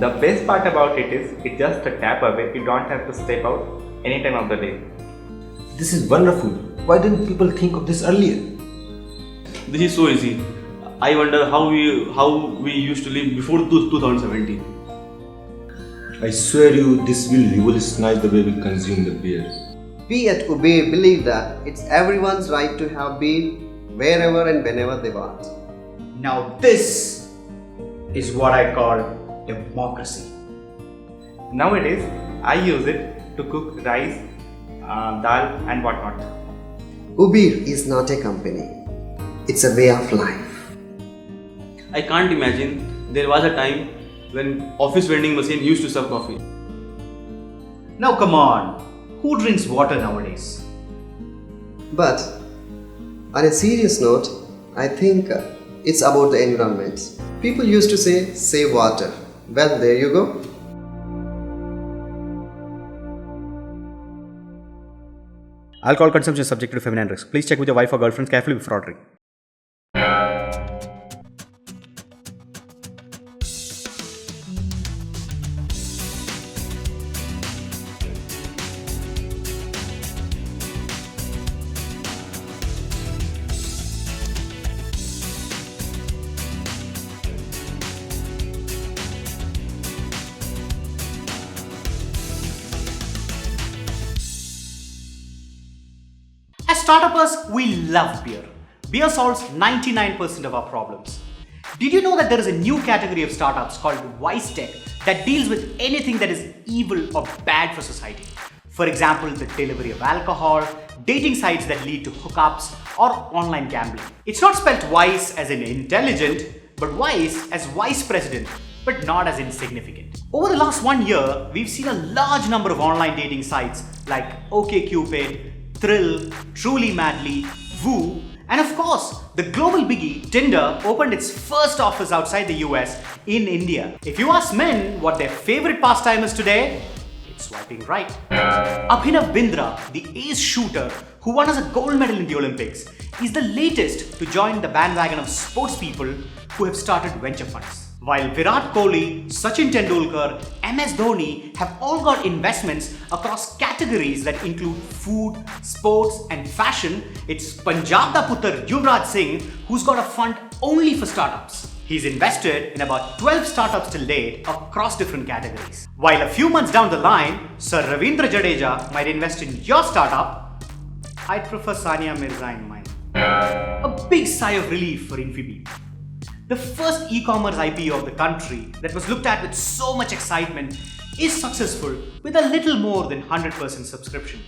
The best part about it is it's just a tap away. You don't have to step out any time of the day. This is wonderful. Why didn't people think of this earlier? This is so easy. I wonder how we used to live before 2017. I swear you, this will revolutionize the way we consume the beer. We at Ubeer believe that it's everyone's right to have beer wherever and whenever they want. Now this is what I call democracy. Nowadays, I use it to cook rice, dal and whatnot. Ubeer is not a company. It's a way of life. I can't imagine there was a time when office vending machine used to serve coffee. Now come on, who drinks water nowadays? But on a serious note, I think it's about the environment. People used to say, save water. Well, there you go. Alcohol consumption is subject to feminine risk. Please check with your wife or girlfriend carefully before ordering. As startuppers, we love beer. Beer solves 99% of our problems. Did you know that there is a new category of startups called Wise Tech that deals with anything that is evil or bad for society? For example, the delivery of alcohol, dating sites that lead to hookups, or online gambling. It's not spelled wise as in intelligent, but wise as vice president, but not as insignificant. Over the last 1 year, we've seen a large number of online dating sites like OkCupid, Thrill, Truly Madly, Woo, and of course, the global biggie Tinder opened its first office outside the US in India. If you ask men what their favorite pastime is today, it's swiping right. Abhinav Bindra, the ace shooter who won us a gold medal in the Olympics, is the latest to join the bandwagon of sports people who have started venture funds. While Virat Kohli, Sachin Tendulkar, MS Dhoni have all got investments across categories that include food, sports and fashion, it's Punjab da Putter Yuvraj Singh who's got a fund only for startups. He's invested in about 12 startups till date across different categories. While a few months down the line, Sir Ravindra Jadeja might invest in your startup, I'd prefer Sania Mirza in mine. A big sigh of relief for Infibeam. The first e-commerce IPO of the country that was looked at with so much excitement is successful with a little more than 100% subscription.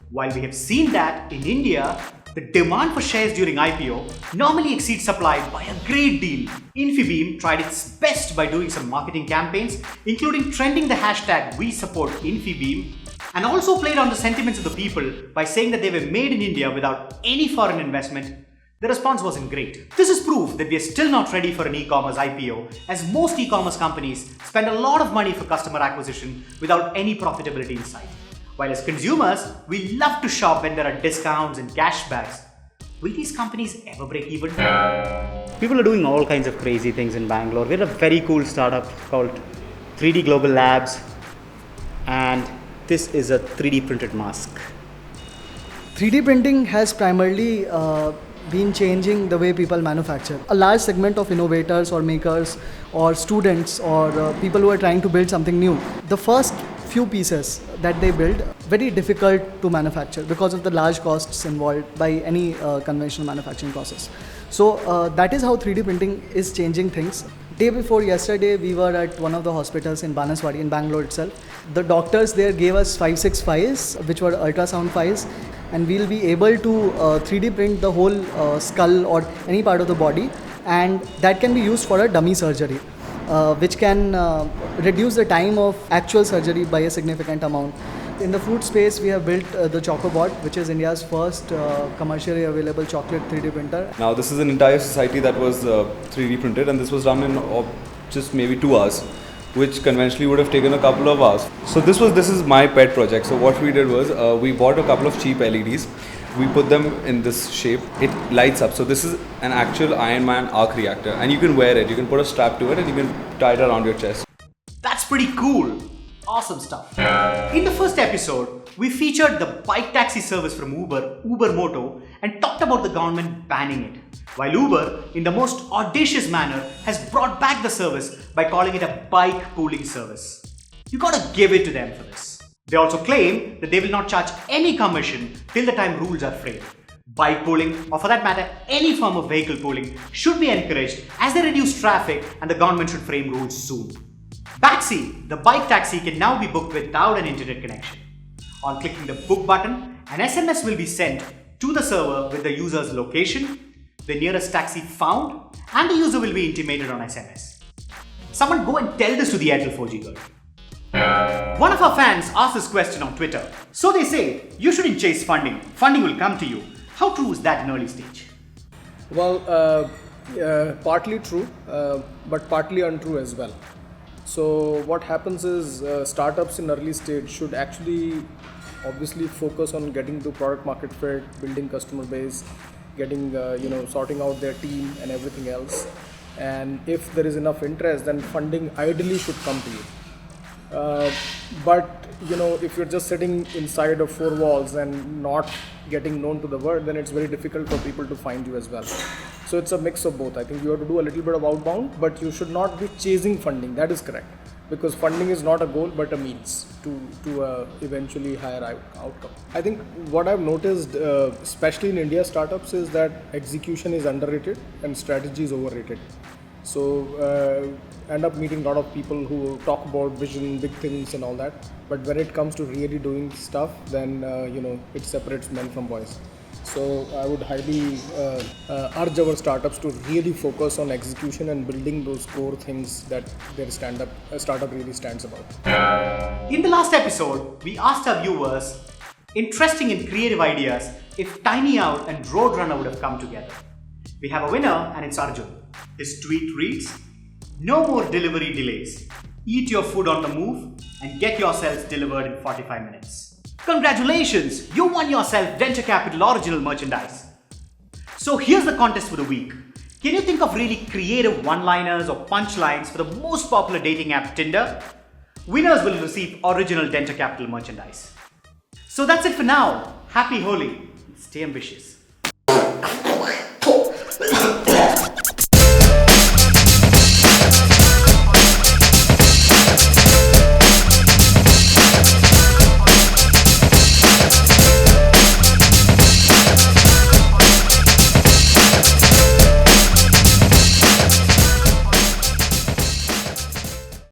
While we have seen that in India, the demand for shares during IPO normally exceeds supply by a great deal. Infibeam tried its best by doing some marketing campaigns, including trending the hashtag We Support Infibeam, and also played on the sentiments of the people by saying that they were made in India without any foreign investment. The response wasn't great. This is proof that we are still not ready for an e-commerce IPO, as most e-commerce companies spend a lot of money for customer acquisition without any profitability in sight. While as consumers, we love to shop when there are discounts and cashbacks. Will these companies ever break even? People are doing all kinds of crazy things in Bangalore. We're a very cool startup called 3D Global Labs, and this is a 3D printed mask. 3D printing has primarily been changing the way people manufacture. A large segment of innovators or makers or students or people who are trying to build something new, the first few pieces that they build, very difficult to manufacture because of the large costs involved by any conventional manufacturing process. So that is how 3D printing is changing things. Day before yesterday, we were at one of the hospitals in Banaswadi in Bangalore itself. The doctors there gave us 5-6 files, which were ultrasound files, and we'll be able to 3D print the whole skull or any part of the body, and that can be used for a dummy surgery, which can reduce the time of actual surgery by a significant amount. In the food space, we have built the chocobot, which is India's first commercially available chocolate 3D printer. Now this is an entire society that was 3D printed, and this was done in just maybe 2 hours, which conventionally would have taken a couple of hours. So this is my pet project. So what we did was we bought a couple of cheap LEDs. We put them in this shape. It lights up. So this is an actual Iron Man arc reactor, and you can wear it. You can put a strap to it and you can tie it around your chest. That's pretty cool. Awesome stuff. In the first episode, we featured the bike taxi service from Uber Moto, and talked about the government banning it. While Uber, in the most audacious manner, has brought back the service by calling it a bike pooling service. You gotta give it to them for this. They also claim that they will not charge any commission till the time rules are framed. Bike pooling, or for that matter, any form of vehicle pooling, should be encouraged as they reduce traffic, and the government should frame rules soon. Baxi, the bike taxi, can now be booked without an internet connection. On clicking the book button, an SMS will be sent to the server with the user's location, the nearest taxi found, and the user will be intimated on SMS. Someone go and tell this to the Airtel 4G girl. One of our fans asked this question on Twitter. So they say, you shouldn't chase funding. Funding will come to you. How true is that in early stage? Well, partly true, but partly untrue as well. So what happens is startups in early stage should actually obviously focus on getting to product market fit, building customer base, getting sorting out their team and everything else. And if there is enough interest, then funding ideally should come to you. But if you're just sitting inside of four walls and not getting known to the world, then it's very difficult for people to find you as well. So it's a mix of both. I think you have to do a little bit of outbound, but you should not be chasing funding. That is correct, because funding is not a goal but a means to eventually higher outcome. I think what I've noticed, especially in India startups, is that execution is underrated and strategy is overrated. So end up meeting a lot of people who talk about vision, big things and all that, but when it comes to really doing stuff, then it separates men from boys. So I would highly urge our startups to really focus on execution and building those core things that their startup really stands about. In the last episode, we asked our viewers interesting and creative ideas if Tiny Owl and Roadrunner would have come together. We have a winner, and it's Arjun. His tweet reads, "No more delivery delays. Eat your food on the move and get yourselves delivered in 45 minutes. Congratulations! You won yourself Venture Capital Original merchandise. So here's the contest for the week. Can you think of really creative one-liners or punchlines for the most popular dating app Tinder? Winners will receive original Venture Capital merchandise. So that's it for now. Happy Holi. Stay ambitious.